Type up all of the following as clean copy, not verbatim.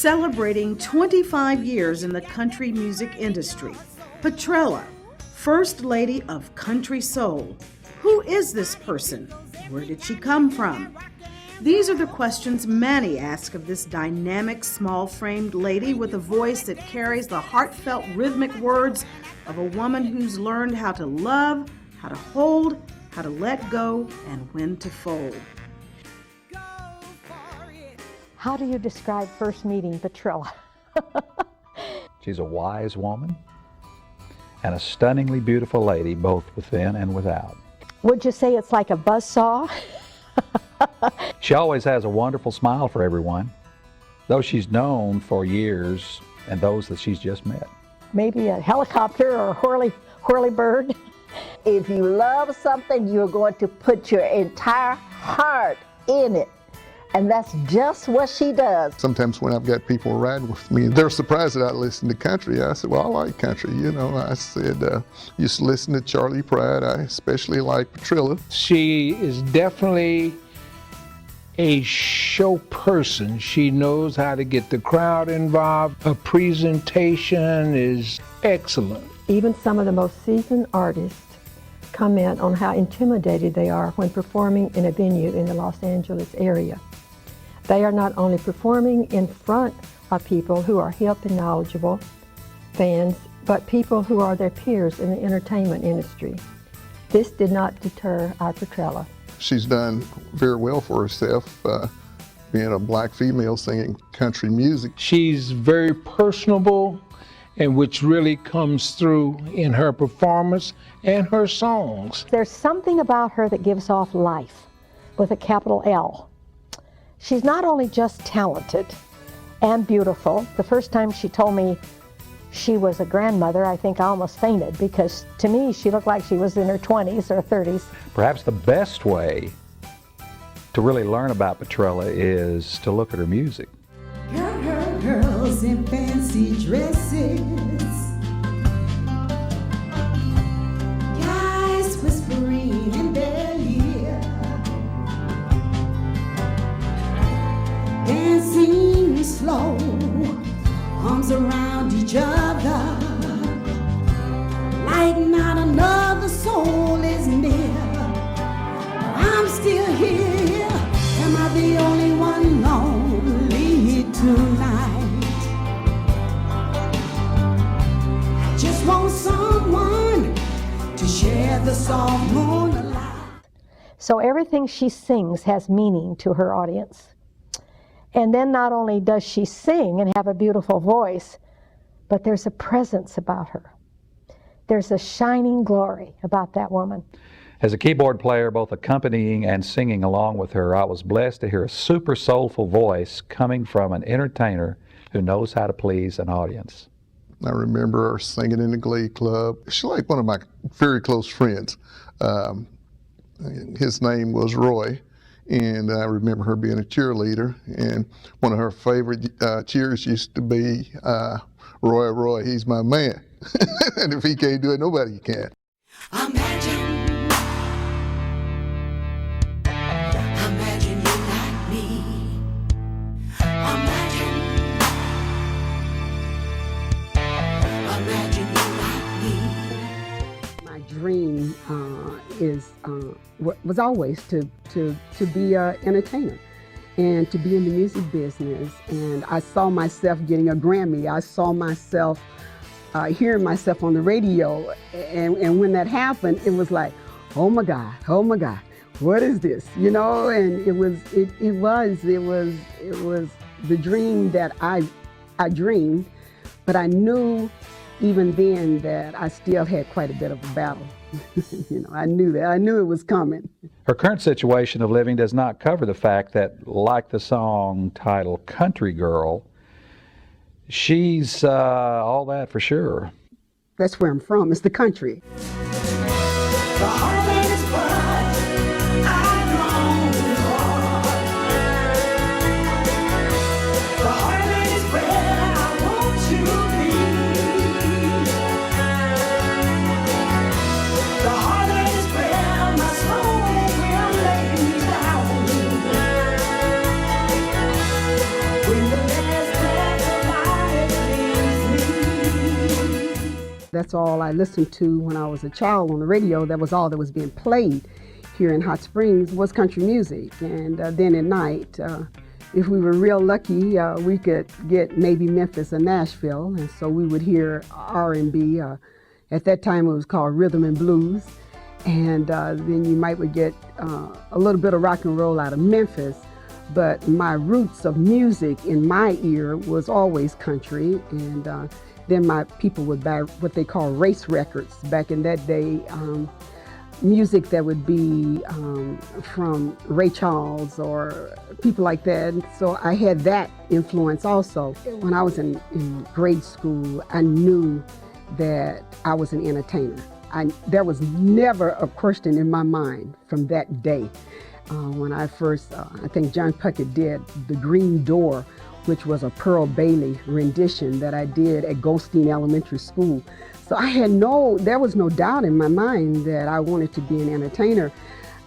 Celebrating 25 years in the country music industry, Petrella, First Lady of Country Soul. Who is this person? Where did she come from? These are the questions many ask of this dynamic, small-framed lady with a voice that carries the heartfelt, rhythmic words of a woman who's learned how to love, how to hold, how to let go, and when to fold. How do you describe first meeting Petrella? She's a wise woman and a stunningly beautiful lady, both within and without. Would you say it's like a buzzsaw? She always has a wonderful smile for everyone, though she's known for years and those that she's just met. Maybe a helicopter or a whirly-bird. If you love something, you're going to put your entire heart in it. And that's just what she does. Sometimes when I've got people riding with me, they're surprised that I listen to country. I said, well, I like country, you know. I said, used to listen to Charlie Pride. I especially like Petrella. She is definitely a show person. She knows how to get the crowd involved. Her presentation is excellent. Even some of the most seasoned artists comment on how intimidated they are when performing in a venue in the Los Angeles area. They are not only performing in front of people who are hip and knowledgeable, fans, but people who are their peers in the entertainment industry. This did not deter our Petrella. She's done very well for herself, being a black female singing country music. She's very personable, and which really comes through in her performance and her songs. There's something about her that gives off life, with a capital L. She's not only just talented and beautiful. The first time she told me she was a grandmother, I think I almost fainted, because to me she looked like she was in her 20s or 30s. Perhaps the best way to really learn about Petrella is to look at her music. Girls in fancy dresses, guys whispering in their ear, dancing slow, arms around each other, like not another soul is near. I'm still here, am I the only one lonely tonight? I just want someone to share the soft moonlight. So everything she sings has meaning to her audience. And then not only does she sing and have a beautiful voice, but there's a presence about her. There's a shining glory about that woman. As a keyboard player, both accompanying and singing along with her, I was blessed to hear a super soulful voice coming from an entertainer who knows how to please an audience. I remember her singing in the Glee Club. She's like one of my very close friends. His name was Roy, and I remember her being a cheerleader, and one of her favorite cheers used to be, Roy, he's my man. And if he can't do it, nobody can. Imagine you like me. Imagine you like me. My dream was always to be an entertainer and to be in the music business. And I saw myself getting a Grammy. I saw myself hearing myself on the radio. And when that happened, it was like, oh my God, what is this? You know, and it was the dream that I dreamed, but I knew even then that I still had quite a bit of a battle. You know, I knew that. I knew it was coming. Her current situation of living does not cover the fact that, like the song titled Country Girl, she's all that for sure. That's where I'm from. It's the country. The Heartland is what I long for. The Heartland is where I want to be. The Heartland is where my soul will lay down. When the last breath That's all I listened to when I was a child on the radio. That was all that was being played here in Hot Springs was country music. And then at night, if we were real lucky, we could get maybe Memphis or Nashville. And so we would hear R&B. At that time, it was called rhythm and blues. And then you would get a little bit of rock and roll out of Memphis. But my roots of music in my ear was always country. And then my people would buy what they call race records back in that day. Music that would be from Ray Charles or people like that. So I had that influence also. When I was in grade school, I knew that I was an entertainer. There was never a question in my mind from that day. When I first, I think John Puckett did The Green Door, which was a Pearl Bailey rendition that I did at Goldstein Elementary School. So there was no doubt in my mind that I wanted to be an entertainer.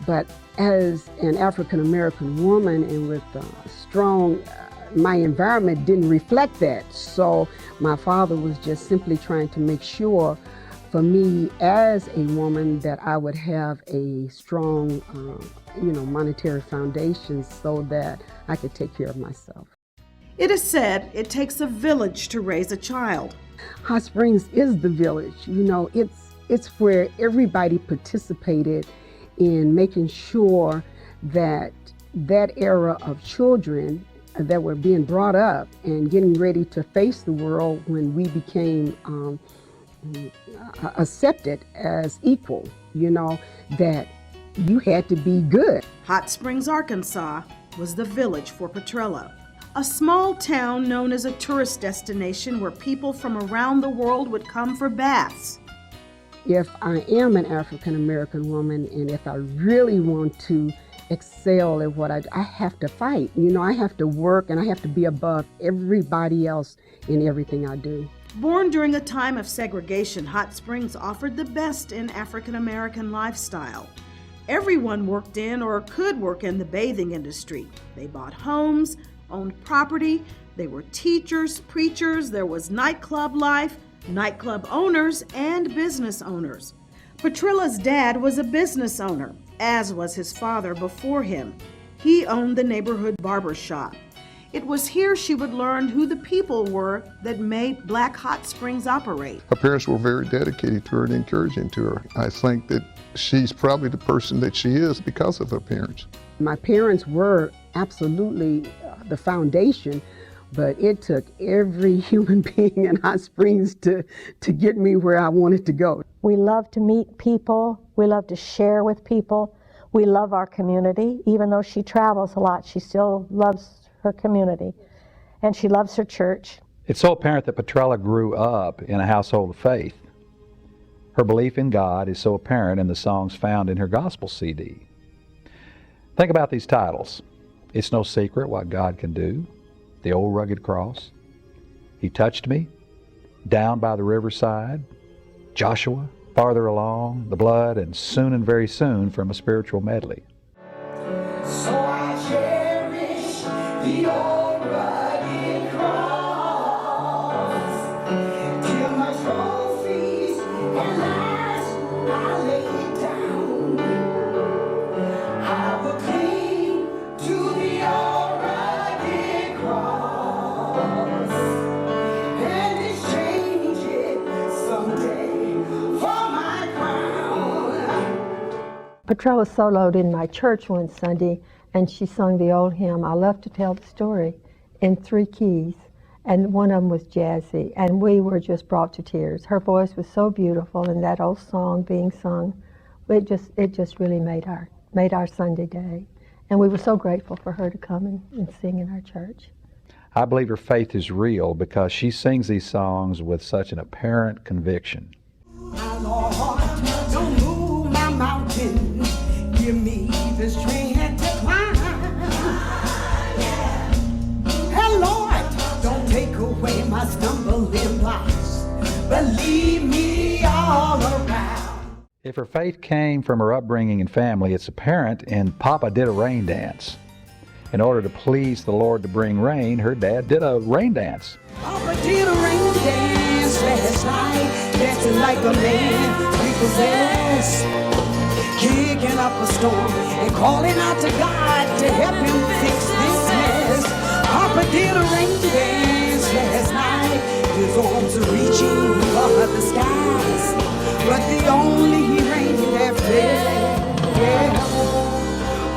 But as an African-American woman and with strong, my environment didn't reflect that. So my father was just simply trying to make sure for me as a woman that I would have a strong, monetary foundation so that I could take care of myself. It is said it takes a village to raise a child. Hot Springs is the village. It's where everybody participated in making sure that that era of children that were being brought up and getting ready to face the world when we became accepted as equal, that you had to be good. Hot Springs, Arkansas was the village for Petrella, a small town known as a tourist destination where people from around the world would come for baths. If I am an African-American woman and if I really want to excel at what I have to fight. I have to work and I have to be above everybody else in everything I do. Born during a time of segregation, Hot Springs offered the best in African-American lifestyle. Everyone worked in or could work in the bathing industry. They bought homes, owned property, they were teachers, preachers, there was nightclub life, nightclub owners, and business owners. Petrella's dad was a business owner, as was his father before him. He owned the neighborhood barber shop. It was here she would learn who the people were that made Black Hot Springs operate. Her parents were very dedicated to her and encouraging to her. I think that she's probably the person that she is because of her parents. My parents were absolutely the foundation, but it took every human being in Hot Springs to get me where I wanted to go. We love to meet people. We love to share with people. We love our community. Even though she travels a lot, she still loves her community, and she loves her church. It's so apparent that Petrella grew up in a household of faith. Her belief in God is so apparent in the songs found in her gospel CD. Think about these titles. It's No Secret What God Can Do, The Old Rugged Cross, He Touched Me, Down by the Riverside, Joshua, Farther Along, The Blood, and Soon and Very Soon from a spiritual medley. So I cherish the old rugged cross, till my trophies at last I lay it down. I will cling to the old rugged cross and exchange it someday for my crown. Petrella soloed in my church one Sunday, and she sung the old hymn, I Love to Tell the Story, in 3 keys, and one of them was jazzy, and we were just brought to tears. Her voice was so beautiful, and that old song being sung, it just really made our Sunday day. And we were so grateful for her to come and sing in our church. I believe her faith is real because she sings these songs with such an apparent conviction. My Lord, don't move my mountain. Give me the strength to climb. And Lord, don't take away my stumbling blocks, but leave me all around. If her faith came from her upbringing and family, it's apparent in Papa Did a Rain Dance. In order to please the Lord to bring rain, her dad did a rain dance. Papa did a rain dance last night. dancing like a man repossessed, kicking up a storm and calling out to God to help him fix this mess. Papa did a rain dance last night, his arms are reaching for the skies, but the only rain that fell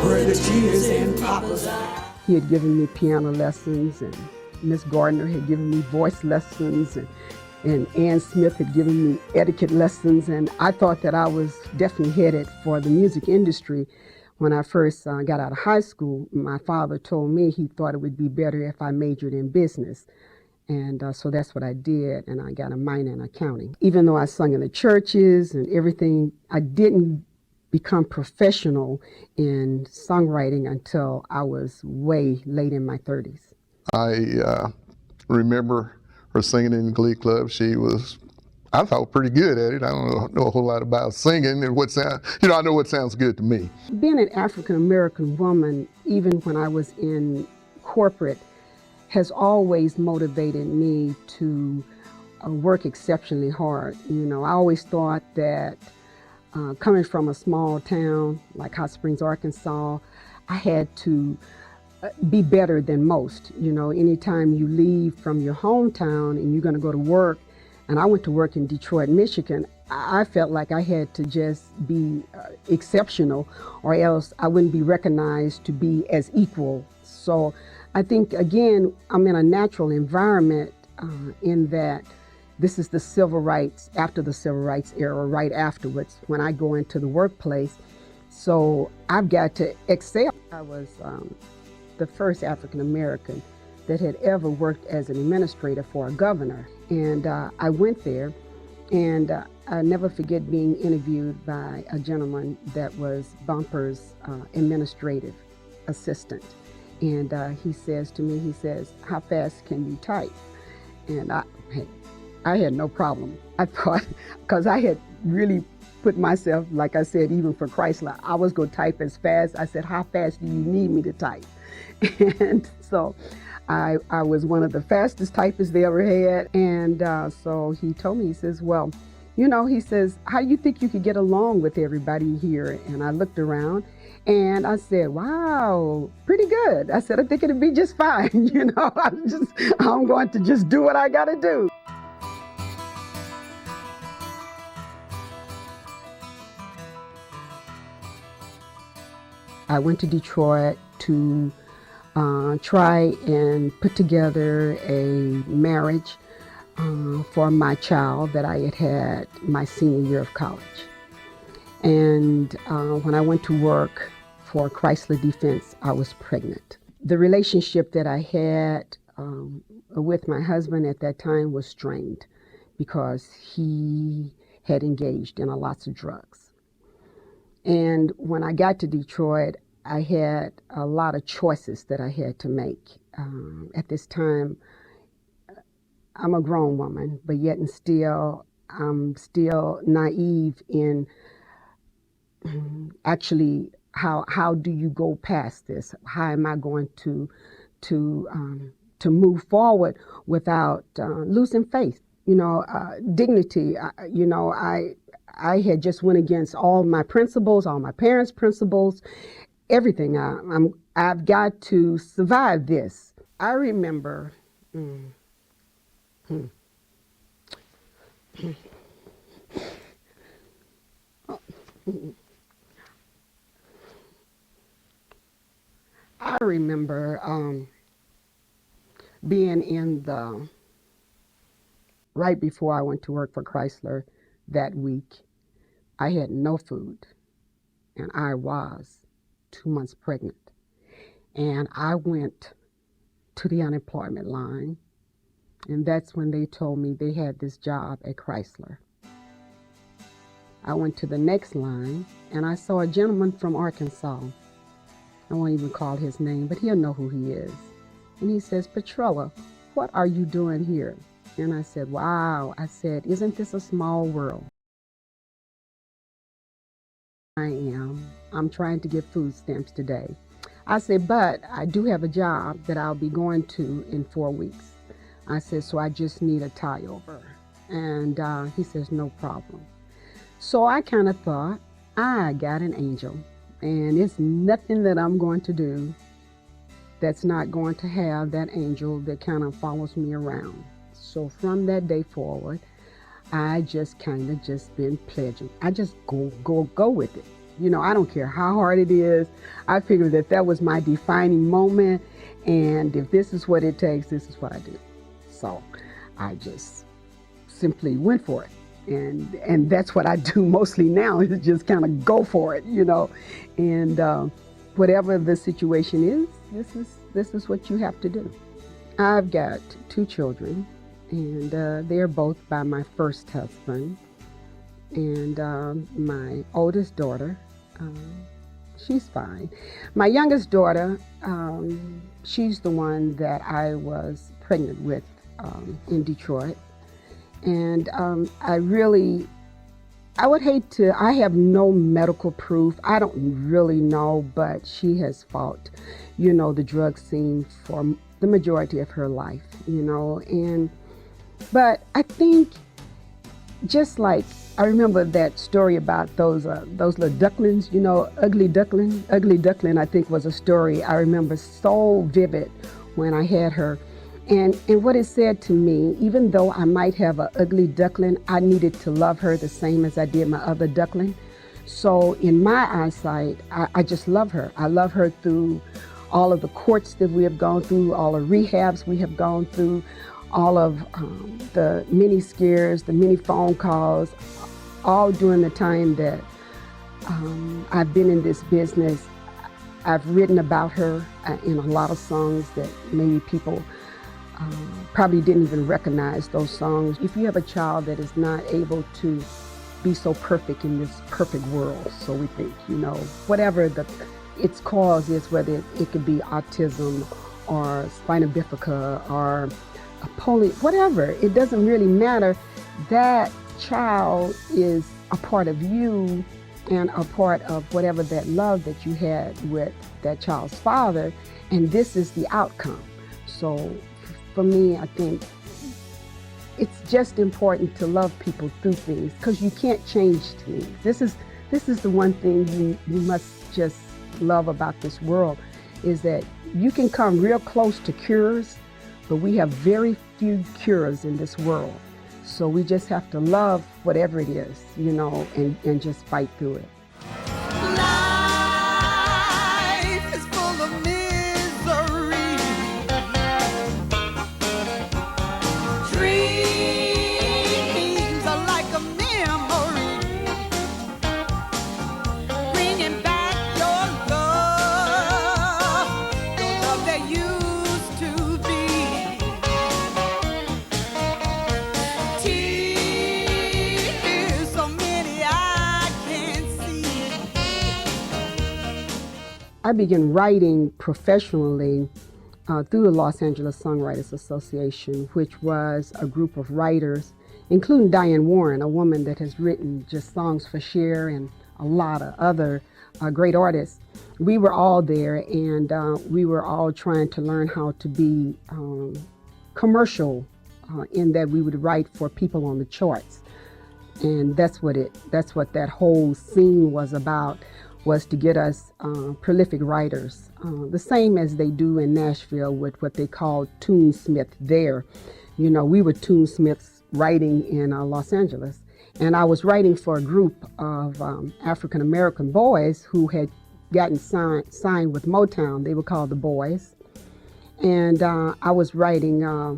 were the tears in Papa's eyes. He had given me piano lessons, and Miss Gardner had given me voice lessons, and Ann Smith had given me etiquette lessons, and I thought that I was definitely headed for the music industry. When I first got out of high school, my father told me he thought it would be better if I majored in business. And so that's what I did, and I got a minor in accounting. Even though I sung in the churches and everything, I didn't become professional in songwriting until I was way late in my 30s. I remember her singing in Glee Club. She was, I thought, pretty good at it. I don't know a whole lot about singing and what sound, I know what sounds good to me. Being an African-American woman, even when I was in corporate, has always motivated me to work exceptionally hard. I always thought that coming from a small town like Hot Springs, Arkansas, I had to be better than most. Anytime you leave from your hometown and you're going to go to work, and I went to work in Detroit, Michigan, I felt like I had to just be exceptional, or else I wouldn't be recognized to be as equal. So I think, again, I'm in a natural environment in that this is the civil rights, after the civil rights era, right afterwards, when I go into the workplace. So I've got to excel. I was the first African American that had ever worked as an administrator for a governor. And I went there, and I never forget being interviewed by a gentleman that was Bumper's administrative assistant. And he says to me, he says, "How fast can you type?" And I had no problem. I thought, because I had really put myself, like I said, even for Chrysler, I was going to type as fast. I said, "How fast do you need me to type?" And so I was one of the fastest typists they ever had. And so he told me, he says, "Well, he says, how do you think you could get along with everybody here?" And I looked around and I said, "Wow, pretty good." I said, "I think it'd be just fine." I'm going to just do what I got to do. I went to Detroit to try and put together a marriage for my child that I had my senior year of college. And when I went to work for Chrysler Defense, I was pregnant. The relationship that I had with my husband at that time was strained because he had engaged in lots of drugs. And when I got to Detroit, I had a lot of choices that I had to make. At this time, I'm a grown woman, but yet and still, I'm still naive in actually how do you go past this? How am I going to move forward without losing faith? Dignity. I had just went against all my principles, all my parents' principles, everything. I've got to survive this. I remember. I remember being in right before I went to work for Chrysler that week. I had no food, and I was 2 months pregnant. And I went to the unemployment line, and that's when they told me they had this job at Chrysler. I went to the next line, and I saw a gentleman from Arkansas. I won't even call his name, but he'll know who he is. And he says, "Petrella, what are you doing here?" And I said, "Wow." I said, "Isn't this a small world?" I'm trying to get food stamps today. I said, "But I do have a job that I'll be going to in 4 weeks." I said, "So I just need a tie over." And he says, no problem. So I kind of thought, I got an angel, and it's nothing that I'm going to do that's not going to have that angel that kind of follows me around. So from that day forward, I just kind of just been pledging. I just go with it. You know, I don't care how hard it is. I figured that was my defining moment, and if this is what it takes, this is what I do. So I just simply went for it. And that's what I do mostly now, is just kind of go for it, you know. And whatever the situation is, this is what you have to do. I've got 2 children, and they're both by my first husband. And my oldest daughter, she's fine. My youngest daughter, she's the one that I was pregnant with in Detroit. And I would hate to, I have no medical proof. I don't really know, but she has fought, you know, the drug scene for the majority of her life, you know. But I think, just like, I remember that story about those little ducklings, you know, Ugly Duckling. Ugly Duckling, I think, was a story I remember so vivid when I had her. And what it said to me, even though I might have an ugly duckling, I needed to love her the same as I did my other duckling. So in my eyesight, I just love her. I love her through all of the courts that we have gone through, all the rehabs we have gone through, all of the many scares, the many phone calls, all during the time that I've been in this business. I've written about her in a lot of songs that maybe people probably didn't even recognize those songs. If you have a child that is not able to be so perfect in this perfect world, so we think, you know, whatever its cause is, whether it could be autism or spina bifida or a polio, whatever, it doesn't really matter. That child is a part of you and a part of whatever that love that you had with that child's father, and this is the outcome. So for me, I think it's just important to love people through things, because you can't change things. This is the one thing you must just love about this world, is that you can come real close to cures, but we have very few cures in this world. So we just have to love whatever it is, you know, and just fight through it. Life is full of misery. Dreams are like a memory, bringing back your love that used to be. Tears, so many I can't see. I began writing professionally through the Los Angeles Songwriters Association, which was a group of writers, including Diane Warren, a woman that has written just songs for Cher and a lot of other great artists. We were all there, and we were all trying to learn how to be commercial, in that we would write for people on the charts. And that's what that whole scene was about, was to get us prolific writers, the same as they do in Nashville with what they call tunesmith there. You know, we were tunesmiths writing in Los Angeles. And I was writing for a group of African American boys who had gotten signed with Motown. They were called the Boys. And I was writing a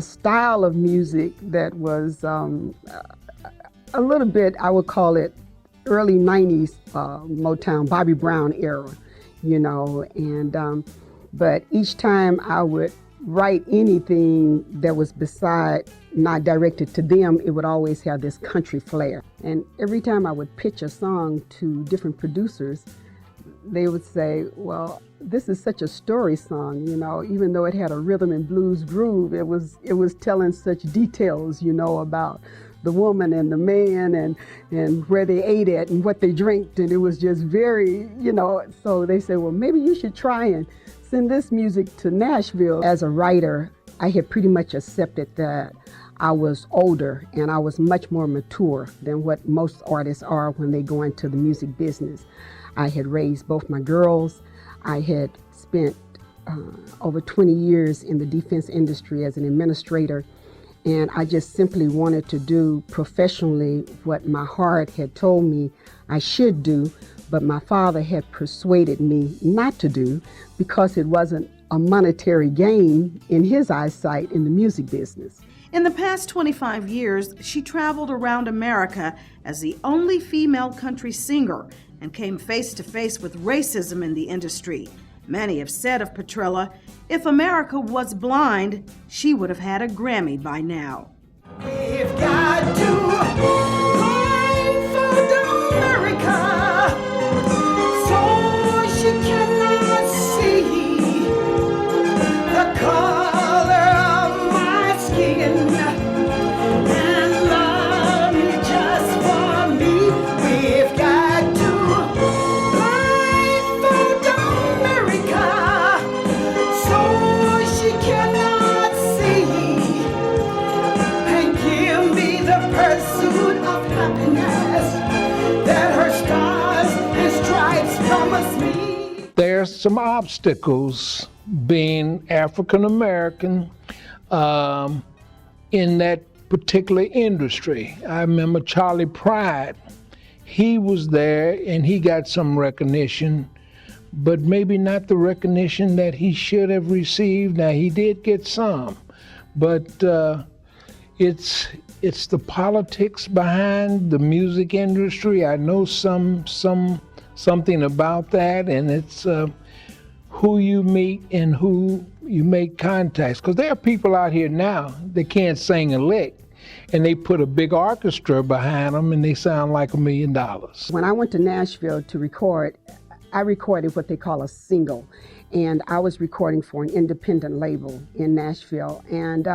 style of music that was a little bit, I would call it, early 90s Motown, Bobby Brown era, you know. And but each time I would write anything that was not directed to them, it would always have this country flair. And every time I would pitch a song to different producers, they would say, well, this is such a story song, you know, even though it had a rhythm and blues groove, it was telling such details, you know, about the woman and the man and where they ate at and what they drank, and it was just very, you know. So they said, well, maybe you should try and send this music to Nashville. As a writer, I had pretty much accepted that I was older and I was much more mature than what most artists are when they go into the music business. I had raised both my girls. I had spent over 20 years in the defense industry as an administrator, and I just simply wanted to do professionally what my heart had told me I should do, but my father had persuaded me not to do because it wasn't a monetary gain in his eyesight in the music business. In the past 25 years, she traveled around America as the only female country singer and came face to face with racism in the industry. Many have said of Petrella, if America was blind, she would have had a Grammy by now. We've got to fight for America so she cannot see the color of my skin and love me just for me. We've got to fight for America so she cannot see and give me the pursuit of happiness that her stars and stripes promise me. There's some obstacles being African American in that particular industry. I remember Charlie Pride. He was there and he got some recognition, but maybe not the recognition that he should have received. Now, he did get some, but it's the politics behind the music industry. I know something about that, and it's who you meet and who you make contacts. Because there are people out here now that can't sing a lick, and they put a big orchestra behind them, and they sound like $1 million. When I went to Nashville to record, I recorded what they call a single. And I was recording for an independent label in Nashville. And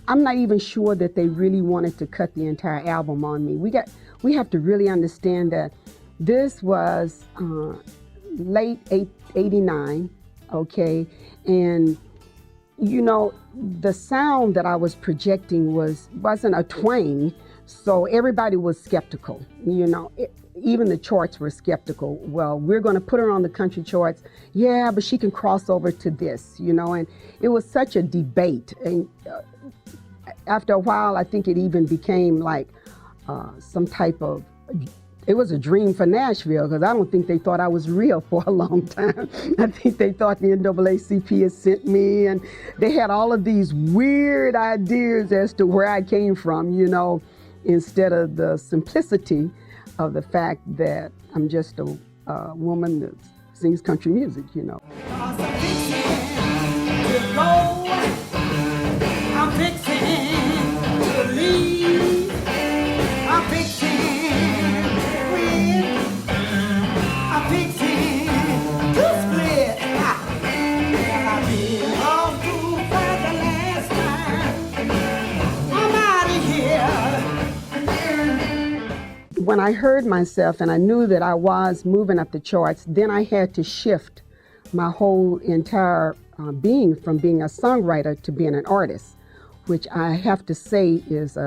I'm not even sure that they really wanted to cut the entire album on me. We have to really understand that this was late '89, okay? And you know, the sound that I was projecting wasn't a twang, so everybody was skeptical. You know, even the charts were skeptical. Well, we're going to put her on the country charts. Yeah, but she can cross over to this, you know, and it was such a debate. And after a while, I think it even became like some type of, it was a dream for Nashville, because I don't think they thought I was real for a long time. I think they thought the NAACP had sent me, and they had all of these weird ideas as to where I came from, you know, instead of the simplicity of the fact that I'm just a woman that sings country music, you know. I'm fixing to leave. I'm fixing to quit. I'm fixing to split. I've been all through for the last time. I'm out of here. When I heard myself and I knew that I was moving up the charts, then I had to shift my whole entire being from being a songwriter to being an artist, which I have to say is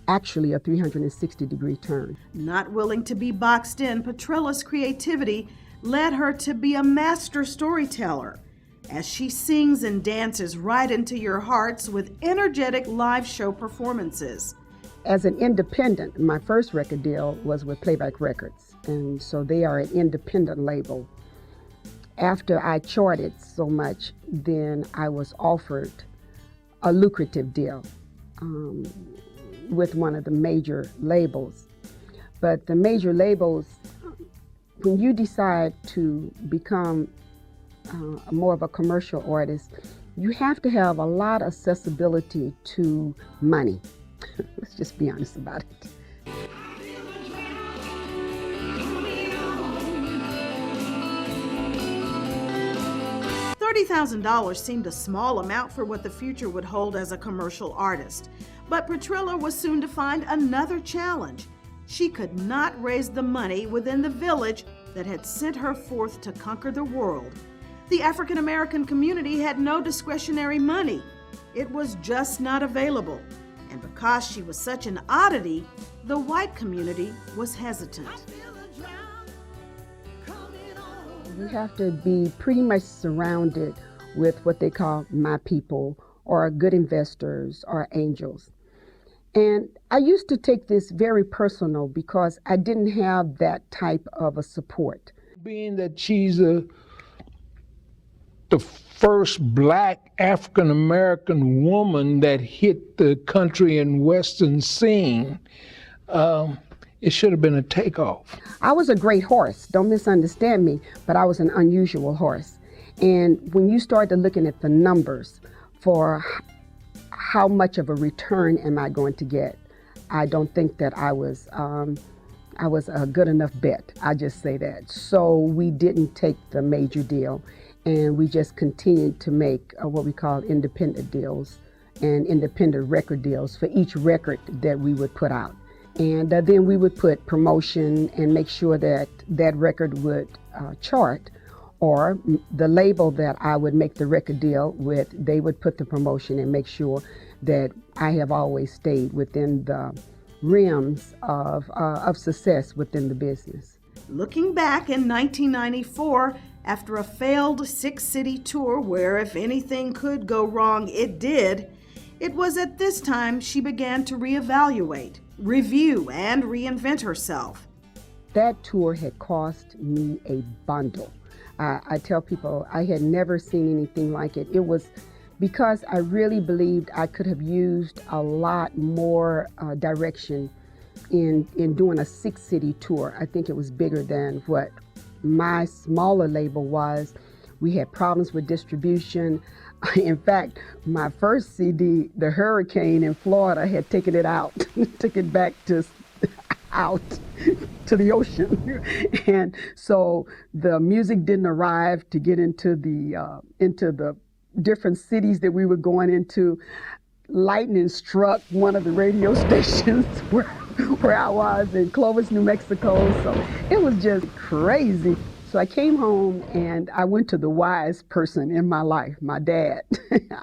actually a 360-degree turn. Not willing to be boxed in, Petrella's creativity led her to be a master storyteller, as she sings and dances right into your hearts with energetic live show performances. As an independent, my first record deal was with Playback Records, and so they are an independent label. After I charted so much, then I was offered a lucrative deal with one of the major labels. But the major labels, when you decide to become more of a commercial artist, you have to have a lot of accessibility to money. Let's just be honest about it. $30,000 seemed a small amount for what the future would hold as a commercial artist. But Petrella was soon to find another challenge. She could not raise the money within the village that had sent her forth to conquer the world. The African American community had no discretionary money. It was just not available. And because she was such an oddity, the white community was hesitant. You have to be pretty much surrounded with what they call my people, or good investors, or angels. And I used to take this very personal because I didn't have that type of a support. Being that she's the first black African-American woman that hit the country and western scene, it should have been a takeoff. I was a great horse, don't misunderstand me, but I was an unusual horse. And when you started looking at the numbers for how much of a return am I going to get, I don't think that I was a good enough bet. I just say that. So we didn't take the major deal, and we just continued to make what we call independent deals and independent record deals for each record that we would put out. And then we would put promotion and make sure that that record would chart, or the label that I would make the record deal with, they would put the promotion and make sure that I have always stayed within the realms of success within the business. Looking back in 1994, after a failed 6-city tour where if anything could go wrong, it did, it was at this time she began to reevaluate, review, and reinvent herself. That tour had cost me a bundle. I tell people I had never seen anything like it. It was because I really believed I could have used a lot more direction in doing a 6-city tour. I think it was bigger than what my smaller label was. We had problems with distribution. In fact, my first CD, The Hurricane in Florida, had taken it out, took it back out to the ocean. And so the music didn't arrive to get into the different cities that we were going into. Lightning struck one of the radio stations where I was in Clovis, New Mexico. So it was just crazy. So I came home and I went to the wise person in my life, my dad.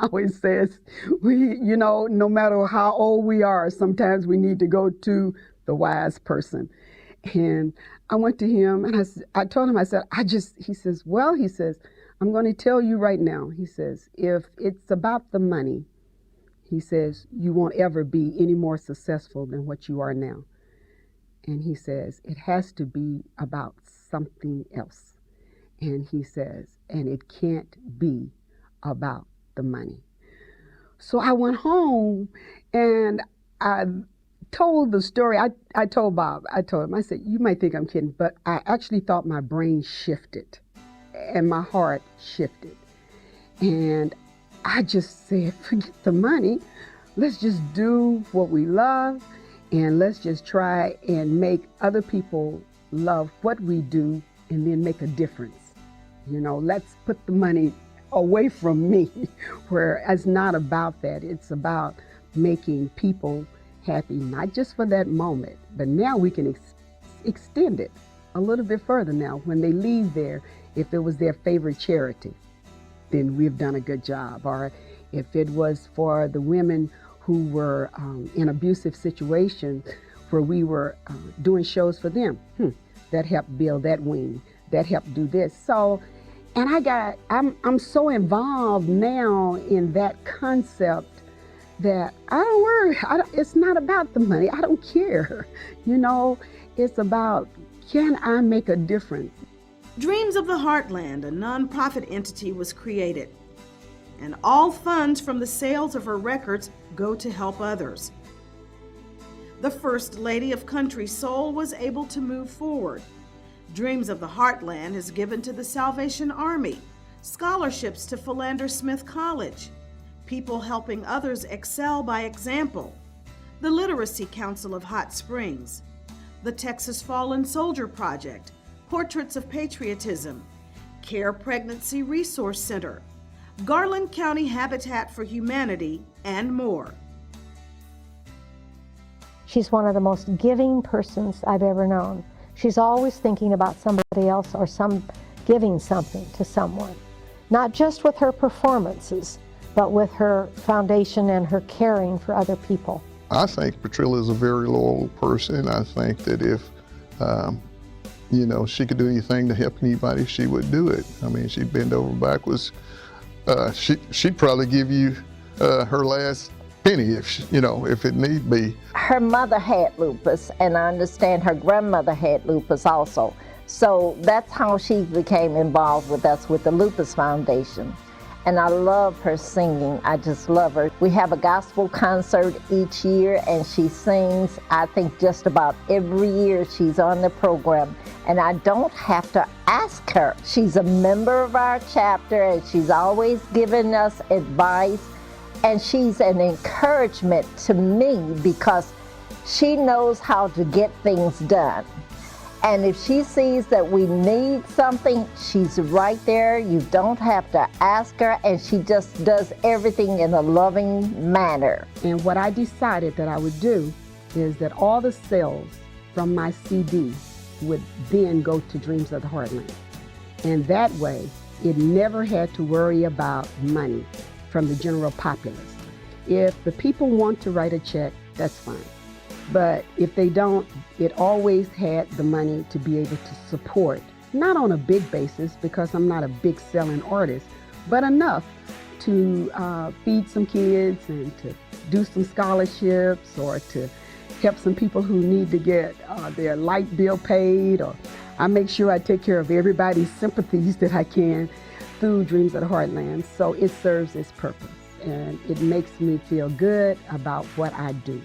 Always says, no matter how old we are, sometimes we need to go to the wise person. And I went to him and I told him, he says, I'm going to tell you right now. He says, if it's about the money, he says, you won't ever be any more successful than what you are now. And he says, it has to be about something else. And he says, and it can't be about the money. So I went home and I told the story. I told Bob, I told him, I said, you might think I'm kidding, but I actually thought my brain shifted and my heart shifted. And I just said, forget the money. Let's just do what we love, and let's just try and make other people love what we do and then make a difference. Let's put the money away from me, where it's not about that. It's about making people happy, not just for that moment, but now we can extend it a little bit further now. When they leave there, if it was their favorite charity, then we've done a good job. Or if it was for the women who were in abusive situations, where we were doing shows for them, that helped build that wing, that helped do this. So, and I'm so involved now in that concept that I don't worry. It's not about the money. I don't care. It's about, can I make a difference? Dreams of the Heartland, a nonprofit entity, was created, and all funds from the sales of her records go to help others. The First Lady of Country Soul was able to move forward. Dreams of the Heartland is given to the Salvation Army, scholarships to Philander Smith College, people helping others excel by example, the Literacy Council of Hot Springs, the Texas Fallen Soldier Project, Portraits of Patriotism, Care Pregnancy Resource Center, Garland County Habitat for Humanity, and more. She's one of the most giving persons I've ever known. She's always thinking about somebody else or giving something to someone, not just with her performances, but with her foundation and her caring for other people. I think Petrella is a very loyal person. I think that if, she could do anything to help anybody, she would do it. I mean, she'd bend over backwards. She'd probably give you her last penny if it need be. Her mother had lupus, and I understand her grandmother had lupus also. So that's how she became involved with us with the Lupus Foundation. And I love her singing. I just love her. We have a gospel concert each year, and she sings, I think, just about every year she's on the program. And I don't have to ask her. She's a member of our chapter, and she's always giving us advice. And she's an encouragement to me because she knows how to get things done. And if she sees that we need something, she's right there. You don't have to ask her, and she just does everything in a loving manner. And what I decided that I would do is that all the sales from my CD would then go to Dreams of the Heartland. And that way, it never had to worry about money from the general populace. If the people want to write a check, that's fine. But if they don't, it always had the money to be able to support, not on a big basis because I'm not a big selling artist, but enough to feed some kids and to do some scholarships or to help some people who need to get their light bill paid. Or I make sure I take care of everybody's sympathies that I can through Dreams of the Heartland. So it serves its purpose, and it makes me feel good about what I do.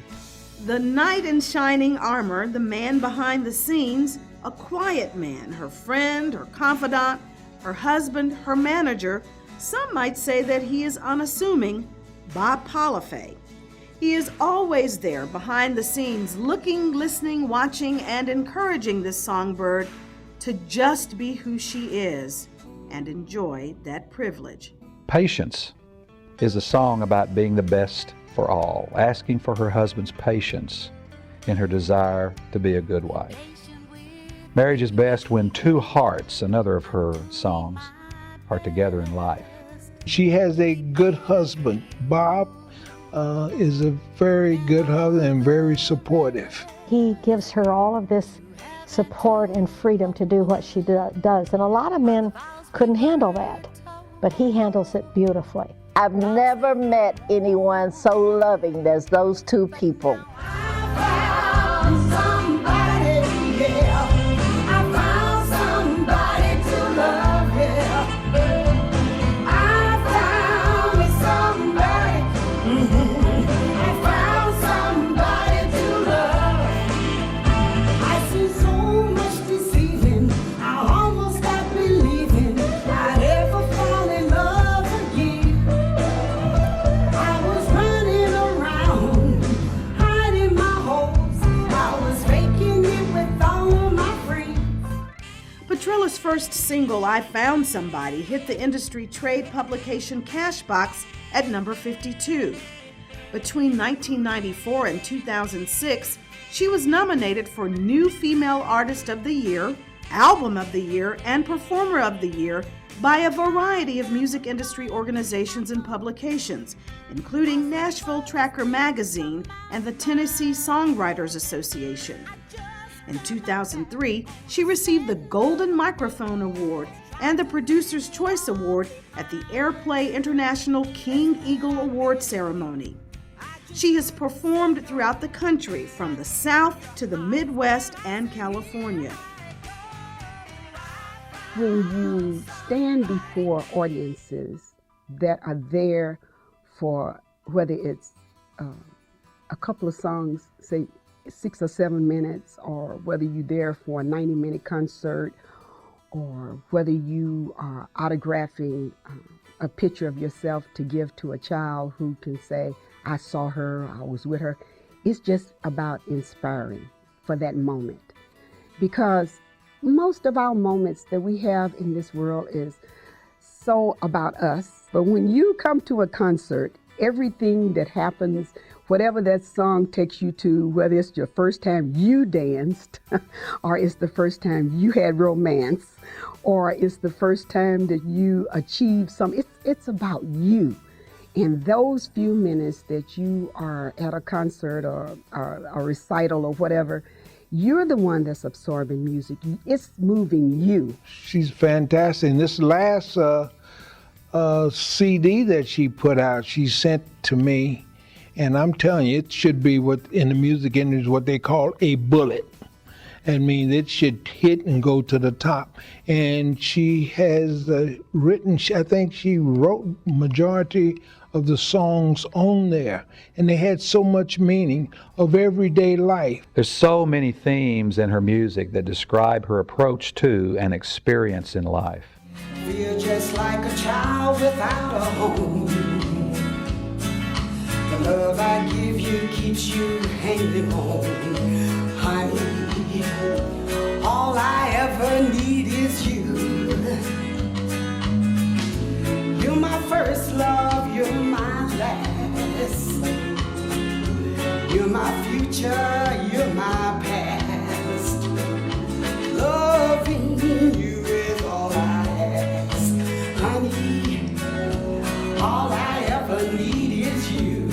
The knight in shining armor, the man behind the scenes, a quiet man, her friend, her confidant, her husband, her manager. Some might say that he is unassuming, Bob Polifay. He is always there behind the scenes, looking, listening, watching, and encouraging this songbird to just be who she is and enjoy that privilege. Patience is a song about being the best for all, asking for her husband's patience in her desire to be a good wife. Marriage is best when two hearts, another of her songs, are together in life. She has a good husband. Bob is a very good husband and very supportive. He gives her all of this support and freedom to do what she does. And a lot of men couldn't handle that, but he handles it beautifully. I've never met anyone so loving as those two people. Petrella's first single, I Found Somebody, hit the industry trade publication Cashbox at number 52. Between 1994 and 2006, she was nominated for New Female Artist of the Year, Album of the Year, and Performer of the Year by a variety of music industry organizations and publications, including Nashville Tracker Magazine and the Tennessee Songwriters Association. In 2003, she received the Golden Microphone Award and the Producer's Choice Award at the Airplay International King Eagle Award ceremony. She has performed throughout the country, from the South to the Midwest and California. When you stand before audiences that are there for, whether it's a couple of songs, say 6 or 7 minutes, or whether you're there for a 90-minute concert, or whether you are autographing a picture of yourself to give to a child who can say, I saw her, I was with her. It's just about inspiring for that moment. Because most of our moments that we have in this world is so about us. But when you come to a concert, everything that happens, whatever that song takes you to, whether it's your first time you danced, or it's the first time you had romance, or it's the first time that you achieved something, it's about you. And those few minutes that you are at a concert or a recital or whatever, you're the one that's absorbing music. It's moving you. She's fantastic. And this last CD that she put out, she sent to me, and I'm telling you, it should be what in the music industry what they call a bullet. I mean, it should hit and go to the top. And she has written, I think she wrote majority of the songs on there, and they had so much meaning of everyday life. There's so many themes in her music that describe her approach to and experience in life. Feel just like a child without a home. The love I give you keeps you hanging on, honey. All I ever need is you. You're my first love, you're my last. You're my future, you're my past. Loving you is all I ask, honey. All I ever need is you.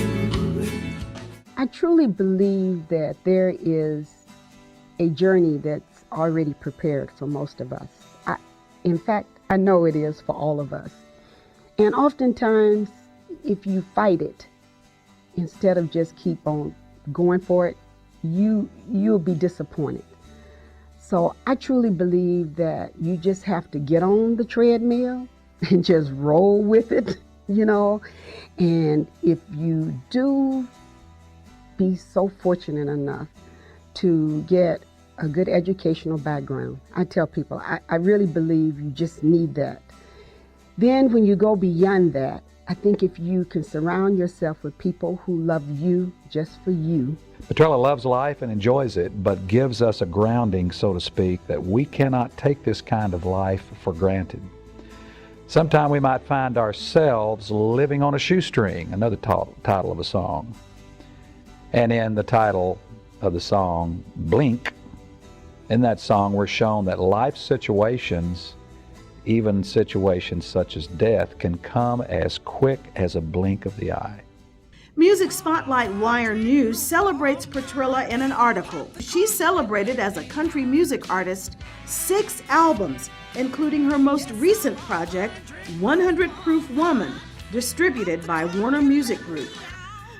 I truly believe that there is a journey that's already prepared for most of us. In fact, I know it is for all of us. And oftentimes, if you fight it, instead of just keep on going for it, you'll be disappointed. So I truly believe that you just have to get on the treadmill and just roll with it, you know. And if you do be so fortunate enough to get a good educational background, I tell people, I really believe you just need that. Then when you go beyond that, I think if you can surround yourself with people who love you just for you. Petrella loves life and enjoys it, but gives us a grounding, so to speak, that we cannot take this kind of life for granted. Sometime we might find ourselves living on a shoestring, another title of a song. And in the title of the song, Blink, in that song we're shown that life situations, even situations such as death, can come as quick as a blink of the eye. Music Spotlight Wire News celebrates Petrella in an article. She celebrated as a country music artist 6 albums, including her most recent project, 100 Proof Woman, distributed by Warner Music Group.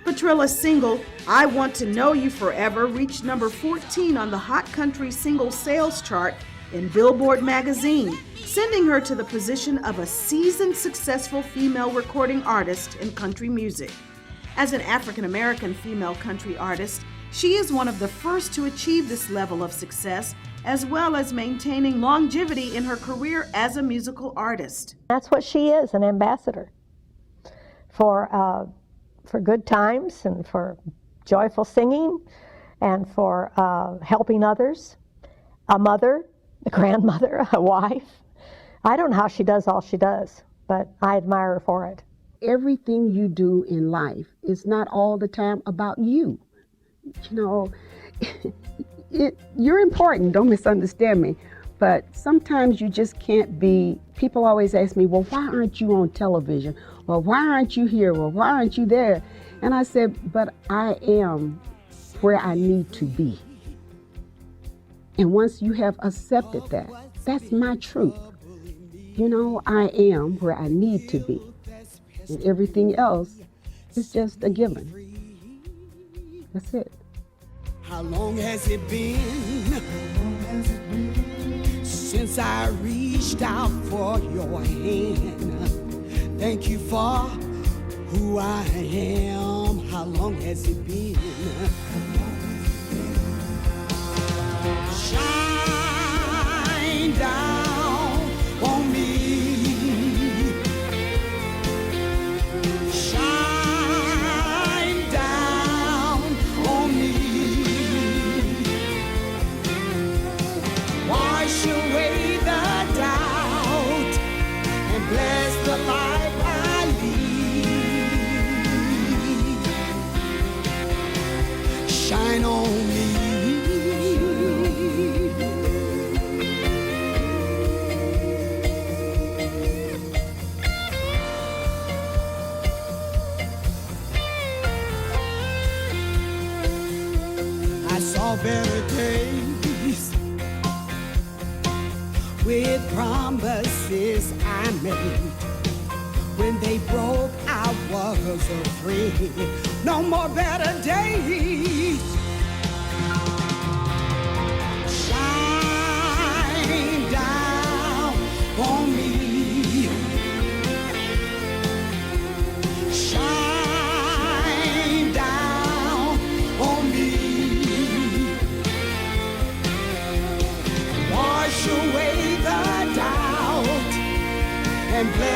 Petrella's single, I Want to Know You Forever, reached number 14 on the Hot Country Single Sales Chart in Billboard magazine, sending her to the position of a seasoned, successful female recording artist in country music. As an African-American female country artist, she is one of the first to achieve this level of success, as well as maintaining longevity in her career as a musical artist. That's what she is, an ambassador for good times and for joyful singing and for helping others, a mother, a grandmother, a wife. I don't know how she does all she does, but I admire her for it. Everything you do in life is not all the time about you. You know, you're important, don't misunderstand me, but sometimes you just can't be. People always ask me, well, why aren't you on television? Well, why aren't you here? Well, why aren't you there? And I said, but I am where I need to be. And once you have accepted that, that's my truth. You know, I am where I need to be. And everything else is just a given. That's it. How long has it been since I reached out for your hand? Thank you for who I am. How long has it been? Shine down on me. Shine down on me. Wash away the doubt and bless the life I lead. Shine on me. better days with promises I made. When they broke, I was afraid. No more better days. Shine down on me. Shine down on me. Wash away the doubt and bless